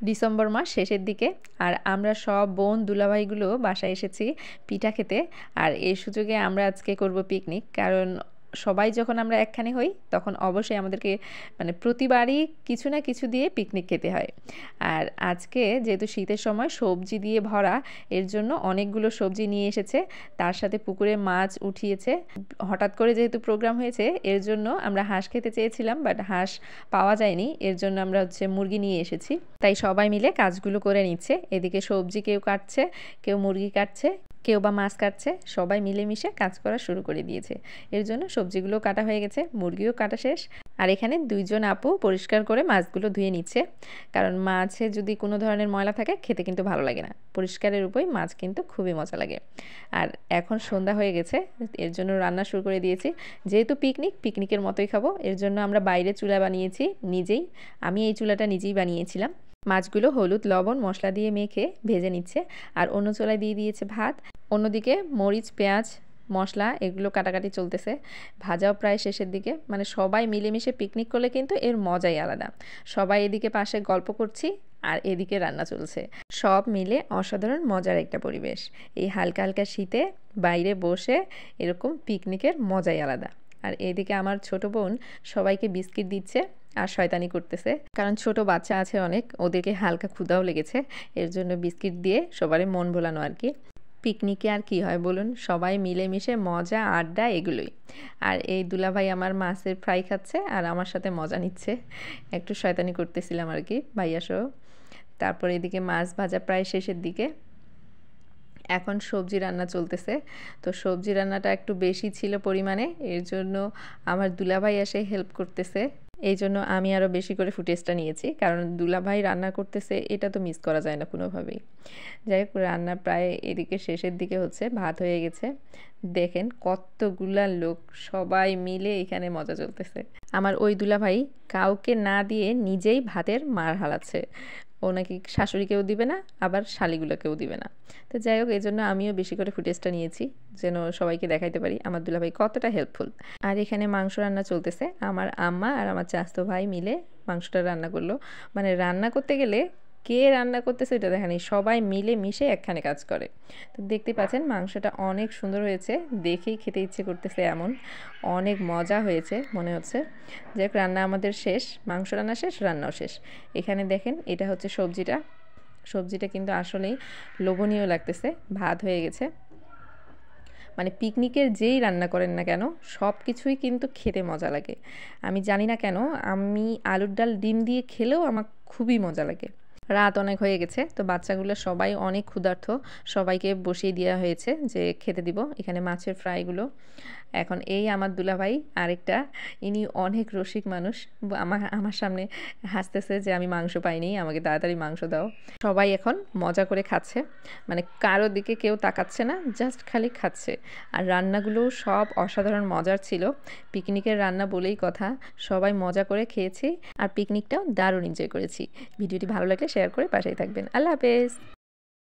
December মাস শেষের দিকে। আর আমরা সব বোন দুলাভাইগুলো বাসায় এসেছি পিঠা খেতে। আর এই সুযোগে আমরা আজকে করব পিকনিক, কারণ সবাই যখন আমরা একখানে হই তখন অবশ্যই আমাদেরকে মানে প্রতিবারই কিছু না কিছু দিয়ে পিকনিক খেতে হয়। আর আজকে যেহেতু শীতের সময় সবজি দিয়ে ভরা, এর জন্য অনেকগুলো সবজি নিয়ে এসেছে, তার সাথে পুকুরে মাছ উঠিয়েছে। হঠাৎ করে যেহেতু প্রোগ্রাম হয়েছে এর জন্য আমরা হাঁস খেতে চেয়েছিলাম, বাট হাঁস পাওয়া যায়নি, এর জন্য আমরা হচ্ছে মুরগি নিয়ে এসেছি। তাই সবাই মিলে কাজগুলো করে নিচ্ছে। এদিকে সবজি কেউ কাটছে, কেউ মুরগি কাটছে, কেউ বা মাছ কাটছে, সবাই মিলেমিশে কাজ করা শুরু করে দিয়েছে। এর জন্য সবজিগুলো কাটা হয়ে গেছে, মুরগিও কাটা শেষ। আর এখানে দুইজন আপু পরিষ্কার করে মাছগুলো ধুয়ে নিচ্ছে, কারণ মাছে যদি কোনো ধরনের ময়লা থাকে খেতে কিন্তু ভালো লাগে না। পরিষ্কারের উপরই মাছ কিন্তু খুবই মজা লাগে। আর এখন সন্ধ্যা হয়ে গেছে, এর জন্য রান্না শুরু করে দিয়েছি। যেহেতু পিকনিকের মতোই খাবো, এর জন্য আমরা বাইরে চুলা বানিয়েছি নিজেই। আমি এই চুলাটা নিজেই বানিয়েছিলাম। মাছগুলো হলুদ লবণ মশলা দিয়ে মেখে ভেজে নিচ্ছে, আর অন্য চুলায় দিয়ে দিয়েছে ভাত। অন্যদিকে মরিচ পেঁয়াজ মশলা এগুলো কাটাকাটি চলতেছে, ভাজাও প্রায় শেষের দিকে। মানে সবাই মিলেমিশে পিকনিক করলে কিন্তু এর মজাই আলাদা। সবাই এদিকে পাশে গল্প করছি আর এদিকে রান্না চলছে, সব মিলে অসাধারণ মজার একটা পরিবেশ। এই হালকা হালকা শীতে বাইরে বসে এরকম পিকনিকের মজাই আলাদা। আর এদিকে আমার ছোট বোন সবাইকে বিস্কিট দিচ্ছে আর শয়তানি করতেছে, কারণ ছোট বাচ্চা আছে অনেক, ওদেরকে হালকা ক্ষুধাও লেগেছে, এর জন্য বিস্কিট দিয়ে সবারই মন ভোলানো আর কি। পিকনিকে আর কি হয় বলুন, সবাই মিলেমিশে মজা আড্ডা এগুলোই। আর এই দুলাভাই আমার মাছের ফ্রাই খাচ্ছে আর আমার সাথে মজা নিচ্ছে, একটু শয়তানি করতেছিলাম আর কি ভাইয়া সহ। তারপর এদিকে মাছ ভাজা প্রায় শেষের দিকে। এখন সবজি রান্না চলতেছে। তো সবজি রান্নাটা একটু বেশি ছিল পরিমাণে, এর জন্য আমার দুলাভাই এসে হেল্প করতেছে। এই জন্য আমি আরও বেশি করে ফুটেজটা নিয়েছি, কারণ দুলাভাই রান্না করতেছে এটা তো মিস করা যায় না কোনোভাবেই। যাই হোক, রান্না প্রায় এদিকে শেষের দিকে হচ্ছে, ভাত হয়ে গেছে। দেখেন কতগুলা লোক সবাই মিলে এখানে মজা চলতেছে। আমার ওই দুলাভাই কাউকে না দিয়ে নিজেই ভাতের মার হালাচ্ছে। ও নাকি শাশুড়িকেও দিবে না, আবার শালিগুলোকেও দিবে না। তো যাই হোক, এই জন্য আমিও বেশি করে ফুটেজটা নিয়েছি, যেন সবাইকে দেখাইতে পারি আমার দুলাভাই কতটা হেল্পফুল। আর এখানে মাংস রান্না চলতেছে, আমার আম্মা আর আমার চাচতো ভাই মিলে মাংসটা রান্না করলো। মানে রান্না করতে গেলে কে রান্না করতেছে এটা দেখা নেই, সবাই মিলে মিশে একখানে কাজ করে। তো দেখতে পাচ্ছেন মাংসটা অনেক সুন্দর হয়েছে, দেখেই খেতে ইচ্ছে করতেছে এমন, অনেক মজা হয়েছে মনে হচ্ছে। যাই হোক, রান্না আমাদের শেষ, মাংস রান্না শেষ, রান্নাও শেষ। এখানে দেখেন এটা হচ্ছে সবজিটা। সবজিটা কিন্তু আসলেই লোভনীয় লাগতেছে। ভাত হয়ে গেছে। মানে পিকনিকের যেই রান্না করেন না কেন সব কিছুই কিন্তু খেতে মজা লাগে। আমি জানি না কেন, আমি আলুর ডাল ডিম দিয়ে খেলেও আমার খুবই মজা লাগে। রাত অনেক হয়ে গেছে, তো বাচ্চাগুলো সবাই অনেক ক্ষুধার্ত, সবাইকে বসিয়ে দেওয়া হয়েছে যে খেতে দিব। এখানে মাছের ফ্রাইগুলো এখন এই আমার দুলাভাই আরেকটা, ইনি অনেক রসিক মানুষ, আমার আমার সামনে হাসতেছে যে আমি মাংস পাইনি, আমাকে তাড়াতাড়ি মাংস দাও। সবাই এখন মজা করে খাচ্ছে, মানে কারো দিকে কেউ তাকাচ্ছে না, জাস্ট খালি খাচ্ছে। আর রান্নাগুলো সব অসাধারণ মজার ছিল, পিকনিকের রান্না বলেই কথা। সবাই মজা করে খেয়েছি আর পিকনিকটাও দারুণ এনজয় করেছি। ভিডিওটি ভালো লাগলে শেয়ার করে পাশেই থাকবেন। আল্লাহ হাফেজ।